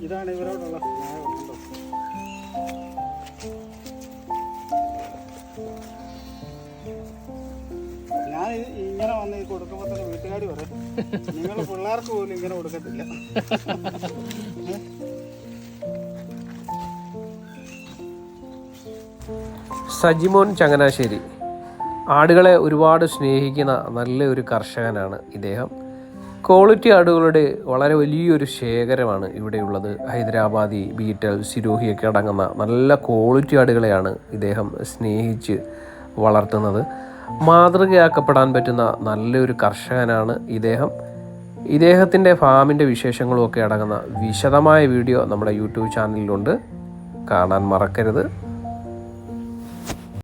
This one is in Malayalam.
ഇതാണ് ഇവരോടുള്ള സ്നേഹം. ഞാൻ ഇങ്ങനെ വന്ന് കൊടുക്കുമ്പോൾ തന്നെ വീട്ടുകാർ പറയും നിങ്ങൾ പിള്ളേർക്ക് പോലും ഇങ്ങനെ കൊടുക്കത്തില്ല. സജിമോൻ ചങ്ങനാശ്ശേരി ആടുകളെ ഒരുപാട് സ്നേഹിക്കുന്ന നല്ലൊരു കർഷകനാണ് ഇദ്ദേഹം. ക്വാളിറ്റി ആടുകളുടെ വളരെ വലിയൊരു ശേഖരമാണ് ഇവിടെയുള്ളത്. ഹൈദരാബാദി, ബീറ്റൽ, സിരോഹിയൊക്കെ അടങ്ങുന്ന നല്ല ക്വാളിറ്റി ആടുകളെയാണ് ഇദ്ദേഹം സ്നേഹിച്ച് വളർത്തുന്നത്. മാതൃകയാക്കപ്പെടാൻ പറ്റുന്ന നല്ലൊരു കർഷകനാണ് ഇദ്ദേഹം. ഇദ്ദേഹത്തിൻ്റെ ഫാമിൻ്റെ വിശേഷങ്ങളും ഒക്കെ അടങ്ങുന്ന വിശദമായ വീഡിയോ നമ്മുടെ യൂട്യൂബ് ചാനലിലുണ്ട്, കാണാൻ മറക്കരുത്.